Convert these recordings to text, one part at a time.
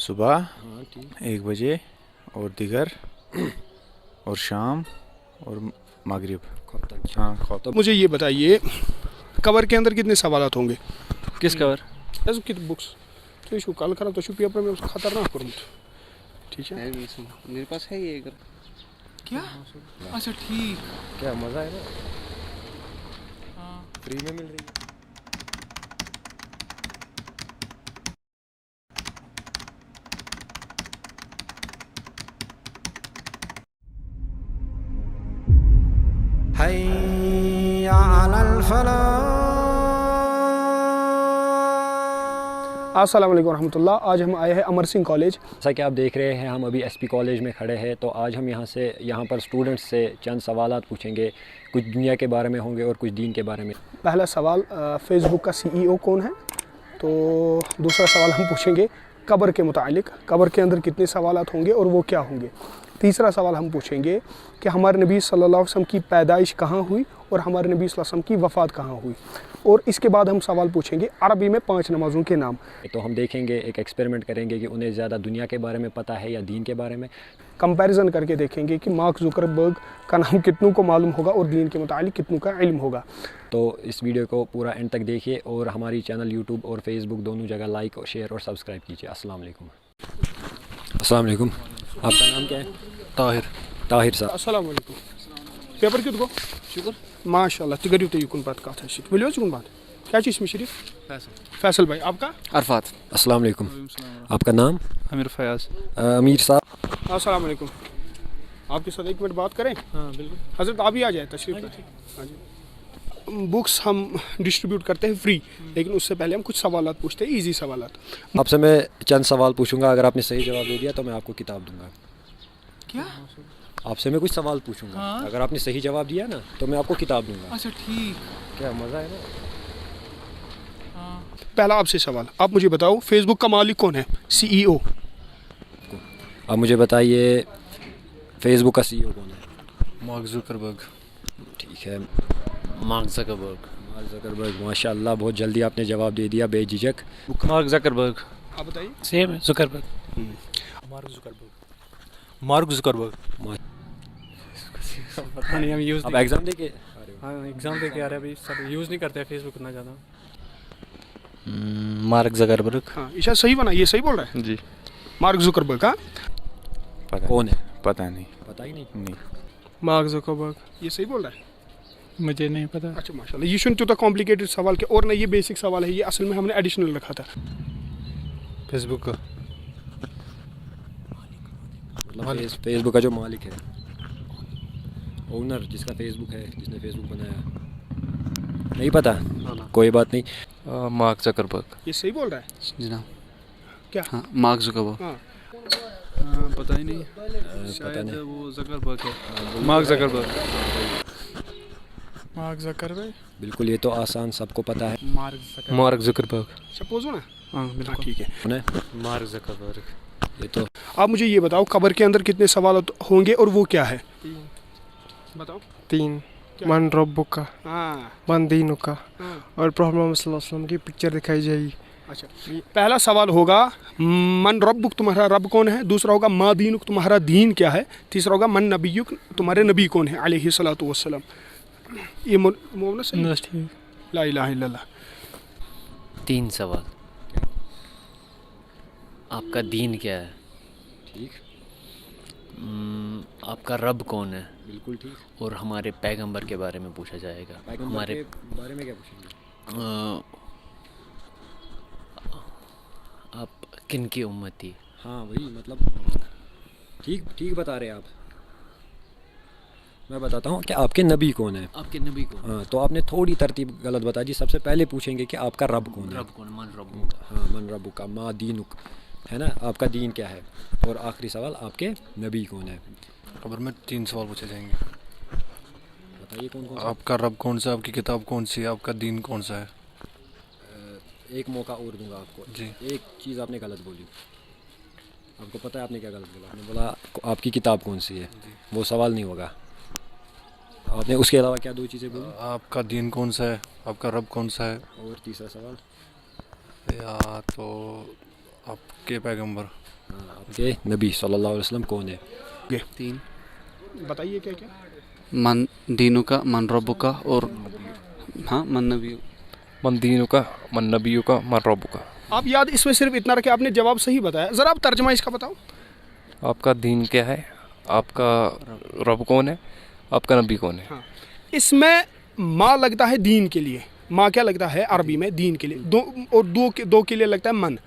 صبح हाँ ठीक 1 बजे اور دیگر اور شام اور مغرب. खत्म. ہاں خطب. تو مجھے یہ بتائیے کور کے اندر کتنے سوالات ہوں گے؟ किस कवर بکس تھی کل کرا تو پیپر میں خطرناک کورمت ٹھیک ہے. मेरे पास है ये अगर کیا اچھا ٹھیک. क्या मज़ा है ना फ्री में मिल रही है. حي على الفلاح. السلام علیکم ورحمۃ اللہ. آج ہم آئے ہیں امر سنگھ کالج. جیسا کہ آپ دیکھ رہے ہیں ہم ابھی ایس پی کالج میں کھڑے ہیں. تو آج ہم یہاں پر اسٹوڈنٹس سے چند سوالات پوچھیں گے. کچھ دنیا کے بارے میں ہوں گے اور کچھ دین کے بارے میں. پہلا سوال فیس بک کا CEO کون ہے؟ تو دوسرا سوال ہم پوچھیں گے قبر کے متعلق، قبر کے اندر کتنے سوالات ہوں گے اور وہ کیا ہوں گے. تیسرا سوال ہم پوچھیں گے کہ ہمارے نبی صلی اللہ علیہ وسلم کی پیدائش کہاں ہوئی اور ہمارے نبی صلی اللہ علیہ وسلم کی وفات کہاں ہوئی. اور اس کے بعد ہم سوال پوچھیں گے عربی میں 5 نمازوں کے نام. تو ہم دیکھیں گے، ایک ایکسپیریمنٹ کریں گے کہ انہیں زیادہ دنیا کے بارے میں پتہ ہے یا دین کے بارے میں. کمپیریزن کر کے دیکھیں گے کہ مارک زکربرگ کا نام کتنوں کو معلوم ہوگا اور دین کے متعلق کتنوں کا علم ہوگا. تو اس ویڈیو کو پورا اینڈ تک دیکھیے اور ہماری چینل یوٹیوب اور فیس بک دونوں جگہ لائک اور شیئر اور سبسکرائب کیجیے. السلام علیکم. السلام علیکم. آپ کا نام کیا ہے؟ طاہر صاحب. السلام علیکم. پیپر کیوں گو؟ شکر. ماشاء اللہ. تگریو تو یکن بات کہا تھا. ولو یکن بات. کیا چیز میں شریف؟ فیصل بھائی. آپ کا؟ عرفات. السلام علیکم. آپ کا نام؟ امیر فیاض. امیر صاحب. السلام علیکم. آپ کے ساتھ 1 منٹ بات کریں؟ ہاں بالکل. حضرت آپ ہی آ جائیں تشریف لائیں. ہاں جی. بکس ہم ڈسٹریبیوٹ کرتے ہیں فری، لیکن اس سے پہلے ہم کچھ سوالات پوچھتے ہیں، ایزی سوالات. آپ سے میں چند سوال پوچھوں گا. اگر آپ نے صحیح جواب دے دیا تو میں آپ کو کتاب دوں گا. کیا آپ سے میں کچھ سوال پوچھوں گا. اگر آپ نے صحیح جواب دیا نا تو میں آپ کو کتاب دوں گا. اچھا ٹھیک. کیا مزہ ہے نا. پہلا آپ سے سوال، آپ مجھے بتاؤ فیس بک کا مالک کون ہے؟ CEO. آپ مجھے بتائیے فیس بک کا CEO کون ہے؟ Mark Zuckerberg. ٹھیک ہے. Mark Zuckerberg. Mark Zuckerberg. ماشاء اللہ بہت جلدی آپ نے جواب دے دیا بے جھجک. Mark Zuckerberg. آپ بتائیے. سیم ہے Zuckerberg. Mark Zuckerberg. Mark Zuckerberg. پتہ نہیں ہم یوز آپ ایگزام دے کے ہاں ایگزام دے کے آ رہے ہیں ابھی. سب یوز نہیں کرتے فیس بک اتنا زیادہ. Mark Zuckerberg. ہاں ایشا صحیح بنا، یہ صحیح بول رہا ہے. جی. Mark Zuckerberg. ہاں کون ہے؟ پتہ نہیں. پتہ ہی نہیں. نہیں. Mark Zuckerberg. یہ صحیح بول رہا ہے. مجھے نہیں پتا. اچھا ماشاء اللہ. یہ شن تو کمپلیکیٹڈ سوال کے اور نہ یہ بیسک سوال ہے، یہ اصل میں ہم نے ایڈیشنل رکھا تھا. فیس بک کا مطلب فیس بک کا جو مالک ہے، اونر جس کا فیس بک ہے، جس نے فیس بک بنایا. نہیں پتہ؟ کوئی بات نہیں. Mark Zuckerberg. یہ صحیح بول رہا ہے. جناب کیا؟ ہاں مارک زکربرگ. ہاں پتہ ہی نہیں. پتہ نہیں. وہ زکربرگ ہے. Mark Zuckerberg. Mark Zuckerberg. بالکل، یہ تو آسان سب کو پتہ ہے. Mark Zuckerberg. سپوز ہو نا. ہاں ہاں بالکل. ٹھیک ہے. کون ہے؟ Mark Zuckerberg. یہ تو آپ مجھے یہ بتاؤ قبر کے اندر کتنے سوالات ہوں گے اور وہ کیا ہے؟ بتاؤ. 3 من ربک کا، ہاں من دینک کا ہاں. اور پرافٹ محمد صلی اللہ علیہ وسلم کی پکچر دکھائی جائے گی. اچھا پہلا سوال ہوگا من ربک، تمہارا رب کون ہے. دوسرا ہوگا ما دینک، تمہارا دین کیا ہے. تیسرا ہوگا من نبیک، تمہارے نبی کون ہے علیہ الصلوۃ والسلام. یہ مونا صحیح. لا الہ الا اللہ. 3 سوال. آپ کا دین کیا ہے؟ ٹھیک. آپ کا رب کون ہے؟ بالکل ٹھیک. اور ہمارے پیغمبر کے بارے میں پوچھا جائے گا. پیغمبر کے بارے میں کیا پوچھیں گے؟ آپ کن کی امتی؟ ہاں وہی مطلب ٹھیک بتا رہے آپ. میں بتاتا ہوں کہ آپ کے نبی کون ہے. آپ کے نبی کون؟ ہاں تو آپ نے تھوڑی ترتیب غلط بتا دی. سب سے پہلے پوچھیں گے کہ آپ کا رب کون ہے. رب کون؟ من ربک کا. ہاں من ربک کا. ما دینک ہے نا، آپ کا دین کیا ہے. اور آخری سوال آپ کے نبی کون ہے. خبر میں 3 سوال پوچھے جائیں گے. بتائیے کون کون. آپ کا رب کون سا، آپ کی کتاب کون سی ہے، آپ کا دین کون سا ہے. ایک موقع اور دوں گا آپ کو. جی. ایک چیز آپ نے غلط بولی. آپ کو پتہ ہے آپ نے کیا غلط بولا. آپ نے بولا آپ کی کتاب کون سی ہے. وہ سوال نہیں ہوگا. آپ نے اس کے علاوہ کیا 2 چیزیں بولی. آپ کا دین کون سا ہے، آپ کا رب کون سا ہے، اور تیسرا سوال یا تو आपके पैगंबर। आपके नबी सल्लल्लाहु अलैहि वसल्लम कौन है? तीन बताइए क्या क्या। मन दीनों का, मन रब्बों का, और हाँ मन नबी। मन दीनों का, मन नबियों का, मन रब्बों का। आप याद इसमें सिर्फ इतना रखे, आपने जवाब सही बताया, ज़रा आप तर्जमा इसका बताओ। आपका दीन क्या है, आपका रब कौन है, आपका नबी कौन है। हाँ, इसमें माँ लगता है दीन के लिए, माँ क्या लगता है अरबी में दीन के लिए, दो के लिए लगता है मन।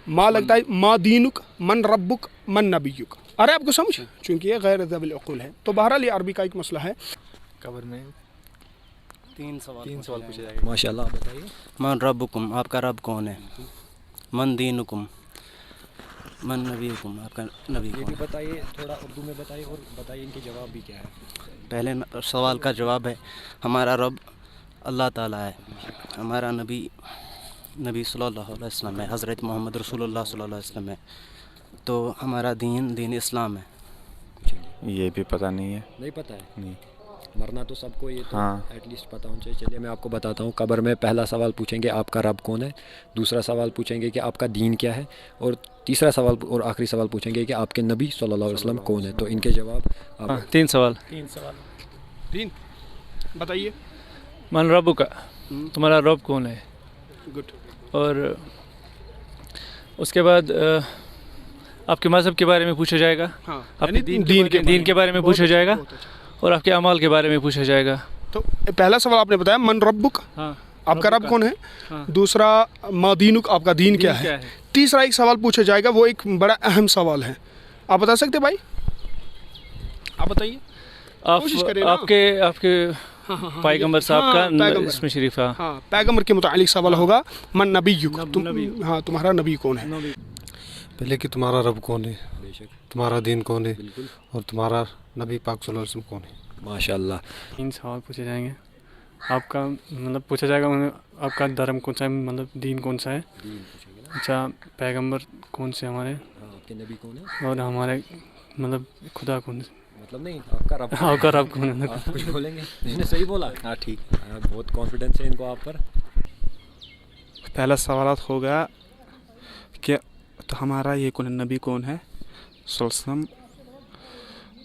माँ लगता है माँ दीनुक, मन रब्बुक, मन नबीयुक। अरे आपको समझ, चूँकि ये गैर ज़बिल अक़ुल है, तो बहरहाल ये अरबी का एक मसला है। कब्र में तीन सवाल पूछे जाएंगे। माशाल्लाह, आप बताइए। मन रब्बुकुम, आपका रब कौन है। मन दीनुकुम, मन नबीकुम, आपका नबी ये कौन भी है। बताइए, थोड़ा उर्दू में बताइए और बताइए इनके जवाब भी क्या है। पहले सवाल का जवाब है हमारा रब अल्लाह ताला है, हमारा नबी सल्लल्लाहु अलैहि वसल्लम है, हज़रत मोहम्मद रसूलुल्लाह सल्लल्लाहु अलैहि वसल्लम है, तो हमारा दीन इस्लाम है। ये भी पता नहीं है। नहीं पता है? नहीं। मरना तो सबको ये तो हाँ। एटलीस्ट पता होना चाहिए। चलिए मैं आपको बताता हूँ। कब्र में पहला सवाल पूछेंगे आपका रब कौन है, दूसरा सवाल पूछेंगे कि आपका दीन क्या है, और तीसरा सवाल और आखिरी सवाल पूछेंगे कि आपके नबी सल्लल्लाहु अलैहि वसल्लम कौन है। तो इनके जवाब आप तीन सवाल। तीन बताइए। मन रब का, तुम्हारा रब कौन है। गुड। और उसके बाद आपके मज़हब के बारे में पूछा जाएगा। हाँ, आपके यानी दीन के बारे में पूछा जाएगा, और आपके अमाल के बारे में पूछा जाएगा। तो पहला सवाल आपने बताया मन रब्बुक, हाँ, आपका रब कौन है। हाँ। दूसरा मा दीनुक, आपका दीन क्या है। तीसरा एक सवाल पूछा जाएगा, वो एक बड़ा अहम सवाल है। आप बता सकते भाई, आप बताइए। कोशिश करें ना। आपके पैगंबर साहब का पैगंबर। इसमें शरीफा। हाँ, पैगंबर के मुतालिक सवाल होगा मन नबीयुक, हाँ तुम्हारा नबी कौन है। पहले कि तुम्हारा रब कौन है, तुम्हारा दीन कौन है, बिल्कुल। और तुम्हारा नबी पाक सल्लल्लाहु अलैहि वसल्लम कौन है। माशाल्लाह। तीन सवाल पूछे जाएंगे। आपका मतलब पूछा जाएगा आपका धर्म कौन सा है, मतलब दीन कौन सा है। अच्छा, पैगंबर कौन से हमारे, आपके नबी कौन है, और हमारे मतलब खुदा कौन है, मतलब नहीं आपका रब। आपका रब कौन है। आप कुछ बोलेंगे? इसने सही बोला। हाँ ठीक, बहुत कॉन्फिडेंस है इनको आप पर। पहला सवाल होगा कि तो हमारा ये कौन नबी कौन है सल्लम,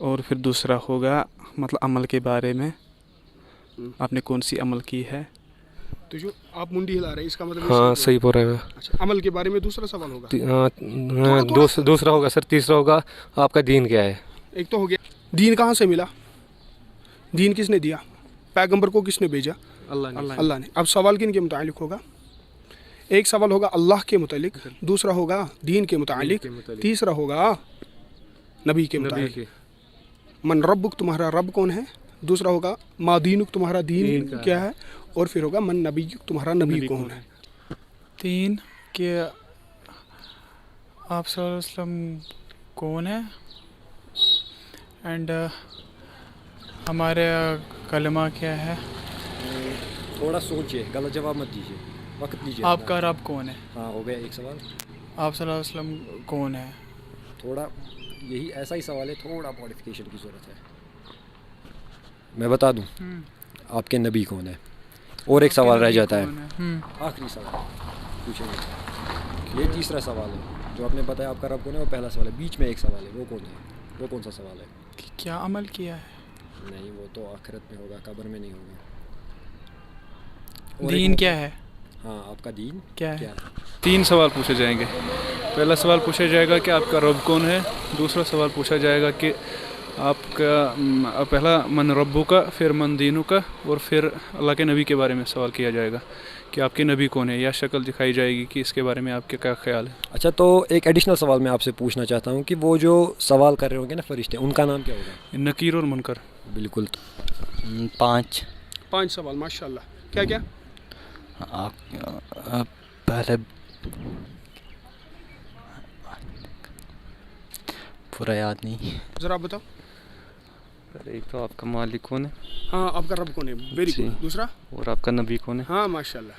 और फिर दूसरा होगा मतलब अमल के बारे में, आपने कौन सी अमल की है। तो जो आप मुंडी हिला रहे हैं इसका मतलब। हाँ सही बोल रहे हो। अच्छा, अमल के बारे में दूसरा सवाल होगा। दूसरा होगा सर, तीसरा होगा आपका दीन क्या है। एक तो हो गया दीन कहाँ से मिला, दीन किसने दिया, पैगंबर को किसने भेजा, अल्लाह ने। अब सवाल किन के मुतालिक होगा, एक सवाल होगा अल्लाह के मुतालिक, दूसरा होगा दीन के मुतालिक, तीसरा होगा नबी के मुतालिक। मन रब्बुक, तुम्हारा रब कौन है, दूसरा होगा मा दीनुक, तुम्हारा दीन क्या है, और फिर होगा मन नबीयुक, तुम्हारा नबी कौन है। तीन के आप सल्लल्लाहु अलैहि वसल्लम कौन है, एंड हमारे कलमा क्या है। थोड़ा सोचिए, गलत जवाब मत दीजिए, वक्त दीजिए। आपका रब कौन है। हाँ हो गया एक सवाल। आप सल्लल्लाहु अलैहि वसल्लम कौन है। थोड़ा यही ऐसा ही सवाल है, थोड़ा मॉडिफिकेशन की ज़रूरत है। मैं बता दूं, आपके नबी कौन है, और एक सवाल रह जाता है, आखिरी सवाल पूछेंगे। ये तीसरा सवाल है, जो आपने बताया आपका रब कौन है, वो पहला सवाल है। बीच में एक सवाल है, वो कौन है, वो कौन सा सवाल है। क्या अमल किया है। नहीं, वो तो आखिरत में होगा, कब्र में नहीं होगा। दीन क्या है। हाँ, आपका दीन क्या है। तीन सवाल पूछे जाएंगे। पहला सवाल पूछा जाएगा कि आपका रब कौन है, दूसरा सवाल पूछा जाएगा कि आपका पहला मन रब्बू का, फिर मन दीनू का, और फिर अल्लाह के नबी के बारे में सवाल किया जाएगा कि आपके नबी कौन है, या शक्ल दिखाई जाएगी कि इसके बारे में आपके क्या ख्याल है। अच्छा, तो एक एडिशनल सवाल मैं आपसे पूछना चाहता हूँ कि वो जो सवाल कर रहे होंगे ना फरिश्ते, उनका नाम क्या होगा। नकीर और मुनकर। बिल्कुल। पाँच सवाल माशाल्लाह। क्या क्या। पहले पूरा याद नहीं, ज़रा बताओ। एक तो आपका मालिक कौन है। हाँ, आपका रब कौन है, वेरी गुड। दूसरा, और आपका नबी कौन है। हाँ माशाल्लाह।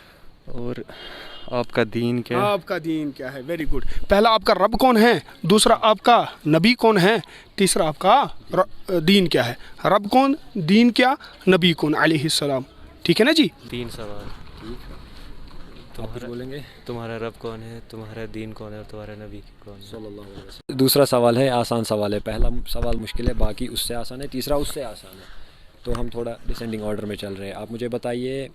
और आपका दीन क्या है। आपका दीन क्या है, वेरी गुड। पहला आपका रब कौन है, दूसरा आपका नबी कौन है, तीसरा आपका दीन क्या है। रब कौन, दीन क्या, नबी कौन अलैहिस्सलाम। ठीक है ना जी। तीन सवाल। आप कुछ बोलेंगे? तुम्हारा रब कौन है, तुम्हारा दीन कौन है और तुम्हारा नबी कौन है? सल्लल्लाहु अलैहि वसल्लम। दूसरा सवाल है आसान सवाल है, पहला सवाल मुश्किल है, बाकी उससे आसान है, तीसरा उससे आसान है। तो हम थोड़ा डिसेंडिंग ऑर्डर में चल रहे हैं। आप मुझे बताइए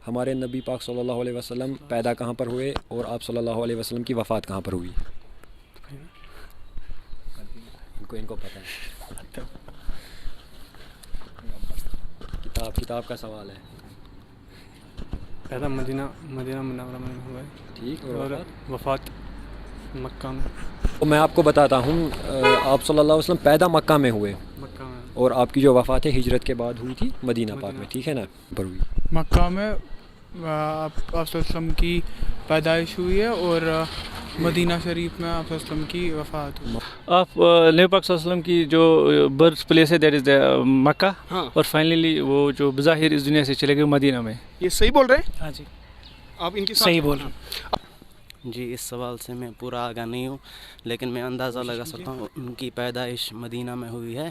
हमारे नबी पाक सल्लल्लाहु अलैहि वसल्लम पैदा कहाँ पर हुए और आप सल्लल्लाहु अलैहि वसल्लम की वफ़ात कहाँ पर हुई? इनको पता है। किताब का सवाल है। पैदा मदीना मुनव्वरा में हुआ है, ठीक, और वफ़ात मक्का में। तो मैं आपको बताता हूँ, आप सल्लल्लाहु अलैहि वसल्लम पैदा मक्का में हुए मक्का में, और आपकी जो वफ़ात है हिजरत के बाद हुई थी मदीना पाक में, ठीक है ना, पर हुई। मक्का में आप वसल्लम की पैदाइश हुई है और मदीना शरीफ में आप वसल्लम की वफ़ात हुई। आप नबी पाक सल्लल्लाहु अलैहि वसल्लम की जो बर्थ प्लेस है दैट इज़ मक्का, और फाइनली वो जो बज़ाहिर इस दुनिया से चले गए मदीना में। ये सही बोल रहे हैं? हाँ जी, आप इनके सही बोल रहे हैं जी। इस सवाल से मैं पूरा आगा नहीं हूँ, लेकिन मैं अंदाज़ा लगा सकता हूँ उनकी पैदाइश मदीना में हुई है,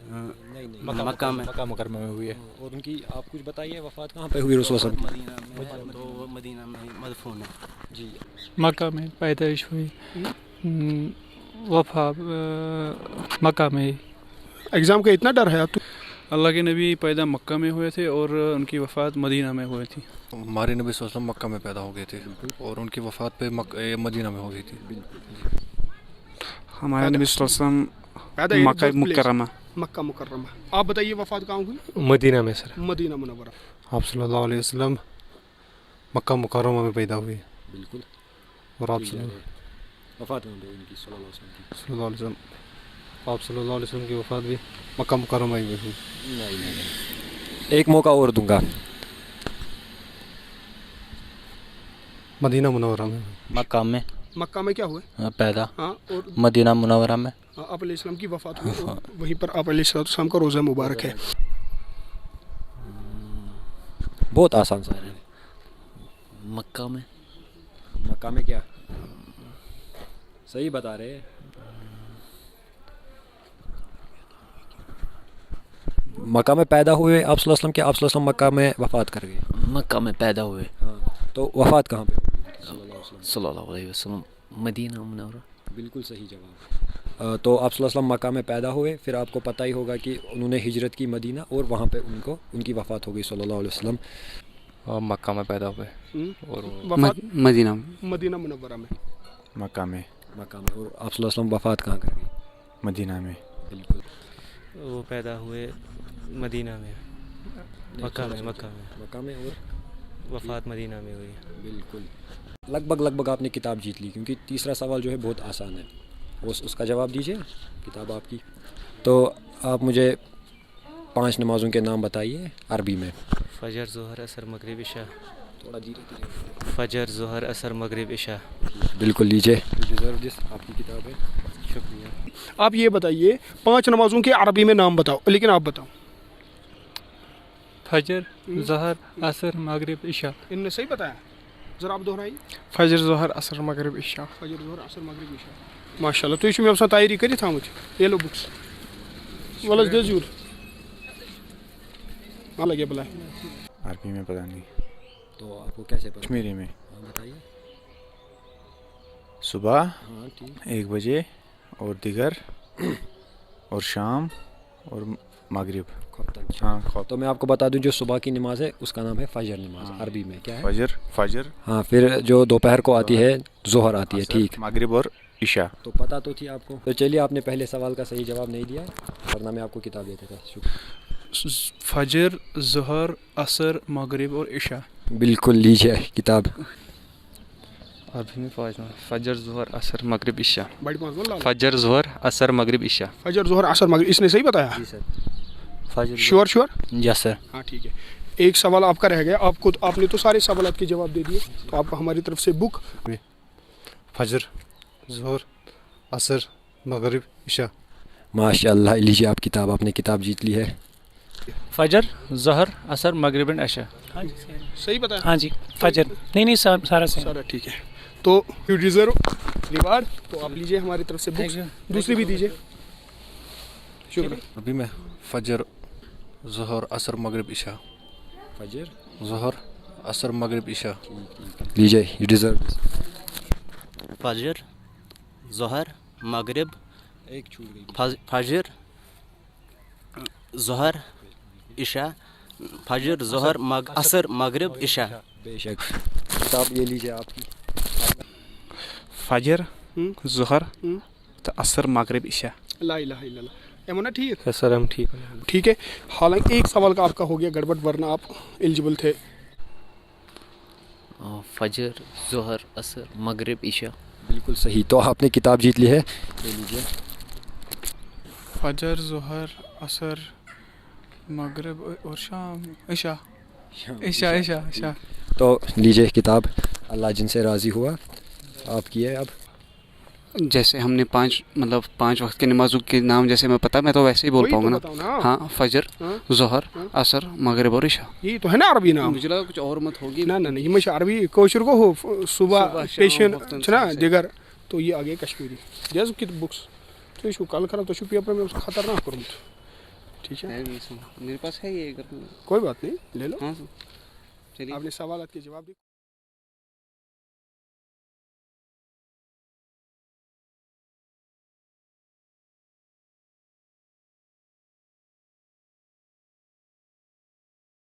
मक्का में, मक्का मुकरमा में हुई है। और उनकी आप कुछ बताइए वफ़ात कहाँ पे हुई रसूल सल्लल्लाहु अलैहि वसल्लम मदीना में, तो वो मदीना में मदफून है जी। मक्का में पैदाइश हुई, वफ़ा मक्का में। एग्ज़ाम का इतना डर है आप? अल्लाह के नबी पैदा मक्का में हुए थे और उनकी वफ़ात मदीना में हुई थी। हमारे नबी सल्लल्लाहु अलैहि वसल्लम मक्का में पैदा हो गए थे और उनकी वफ़ात पे मदीना में हो गई थी। हमारे नबी सल्लल्लाहु अलैहि वसल्लम मक्का मुकर्रमा। आप बताइए वफ़ात कहाँ हुई? मदीना में सर। Medina Munawwara. आप सल्लल्लाहु अलैहि वसल्लम मक्का मुकर्रमा में पैदा हुए। बिल्कुल। और आप वफ़ात उनकी सल्लल्लाहु अलैहि वसल्लम, आप सल्लल्लाहु अलैहि वसल्लम की वफ़ात भी मक्का मुकर्रमा में हुई। नहीं। एक मौका और दूंगा। मदीना मुनव्वरा में। मक्का में क्या हुआ? पैदा। हाँ, और मदीना मुनव्वरा में आप अलैहिस्सलाम की वफ़ात हुई, और वहीं पर आप अलैहिस्सलाम का रोज़ा मुबारक है। बहुत आसान सा है। मक्का में। मक्का में क्या? सही बता रहे हैं। मक्का में पैदा हुए आप सल्लल्लाहु अलैहि वसल्लम के, आप सल्लल्लाहु अलैहि वसल्लम मक्का में वफ़ात कर गए। मक्का में पैदा हुए। हाँ, तो वफ़ात कहाँ पे? सल्लल्लाहु अलैहि वसल्लम मदीना मुनव्वरा। बिल्कुल सही जवाब। तो आप सल्लल्लाहु अलैहि वसल्लम मक्का में पैदा हुए, फिर आपको पता ही होगा कि उन्होंने हिजरत की मदीना और वहाँ पे उनकी वफ़ात हो गई सल्लल्लाहु अलैहि वसल्लम। और मक्का में पैदा हुए और मदीना मुनव्वरा में। मक्का में। और आप सल्लल्लाहु अलैहि वसल्लम वफ़ात कहाँ कर गई? मदीना में। बिल्कुल। वो पैदा हुए मदीना में, मक्का में और वफ़ात मदीना में हुई। बिल्कुल। लगभग आपने किताब जीत ली, क्योंकि तीसरा सवाल जो है बहुत आसान है। उसका जवाब दीजिए, किताब आपकी। तो आप मुझे 5 नमाज़ों के नाम बताइए अरबी में। फजर, ज़ोहर, असर, मगरिब, इशा। थोड़ा धीरे। फजर, ज़ोहर, असर, मगरिब, इशा। बिल्कुल लीजिए, आपकी किताब है। शुक्रिया। आप ये बताइए 5 नमाज़ों के अरबी में नाम बताओ, लेकिन आप बताओ। फजर, ज़हर, असर, मगरिब, इशा। इनने सही बताया? ज़रा आप दोहराइए। फजर, ज़ोहर, असर, मगरिब, इशा। फजर, ज़ोहर, असर, मगरिब, इशा। माशाल्लाह। तो इसमें आप तैयारी करी था मुझे। ये लो बुक्स वाला दे जूर लगे बुलाए। अरबी में पता नहीं। तो आपको कैसे पता? कश्मीरी में। बताइए। सुबह 1 बजे और दिगर और शाम और मगरिब। हाँ। तो मैं आपको बता दूं, जो सुबह की नमाज है उसका नाम है फजर नमाज। अरबी में क्या है? फजर। हाँ, फिर जो दोपहर को आती है जोहर आती है, ठीक। मगरिब और इशा। तो पता तो थी आपको। तो चलिए, आपने पहले सवाल का सही जवाब नहीं दिया, वरना मैं आपको किताब देता था। शुक्रिया। फजर, ज़हर, असर, मगरिब और इशा। बिल्कुल, लीजिए किताब। अरबी में फजर, ज़ोहर, असर, मगरिब, इशा। फजर, ज़ोहर, असर, मगरिब, इशा। फजर, ज़ोहर, असर, मगरिब। इसने सही बताया? जी सर। श्योर? Yes sir. हाँ, ठीक है। एक सवाल आपका रह गया। आपने तो सारे सवाल के जवाब दे दिए, तो आपको हमारी तरफ से बुक। फजर, ज़ोहर, असर, मगरिब, इशा। माशाल्लाह, लीजिए आप किताब, आपने किताब जीत ली है। फजर, ज़हर, असर, मगरिब एंड इशा। सही बताया? हाँ जी, फजर। नहीं सारा सही। सारा ठीक है। तो यू डिजर्व रिवार्ड। तो आप लीजिए हमारी तरफ से बुक्स, दूसरी भी दीजिए। शुक्रिया। अरबी में फजर, ज़ोहर, असर, मगरिब, इशा। फजर, ज़ोहर, असर मगरिब इशा लीजिए यू डिजर्व दिस फजर ज़ोहर मगरिब एक छूट गई फजर ज़ोहर इशा फजर ज़ोहर असर मगरिब इशा बेशक किताब ये लीजिए आपकी फजर ज़ोहर असर मगरिब इशा ला इलाहा इल्लल्लाह एमन है ठीक है सर हम ठीक हैं ठीक है हालांकि एक सवाल का आपका हो गया गड़बड़ वरना आप एलिजिबल थे फजर ज़ोहर असर मगरिब इशा बिल्कुल सही तो आपने किताब जीत ली है ले लीजिए फजर ज़ोहर असर मगरिब और शाम इशा इशा इशा इशा तो लीजिए किताब अल्लाह जिनसे राज़ी हुआ आपकी है अब जैसे हमने पाँच वक्त के नमाजों के नाम जैसे मैं पता मैं तो वैसे ही बोल पाऊंगा ना हाँ फजर ज़ोहर असर मगरिब और इशा ये तो है ना अरबी नाम मुझे लगा कुछ और मत होगी ना ना नहीं मैं अरबी कोशर को हो सुबह पेशन ना दिगर तो ये आगे कश्मीरी जैसे कि बुक्स तो इसको कल खराब तो पेपर में खतरनाक करूँ ठीक है मेरे पास है ये कोई बात नहीं ले लो हाँ चलिए आपने सवाल के जवाब दिए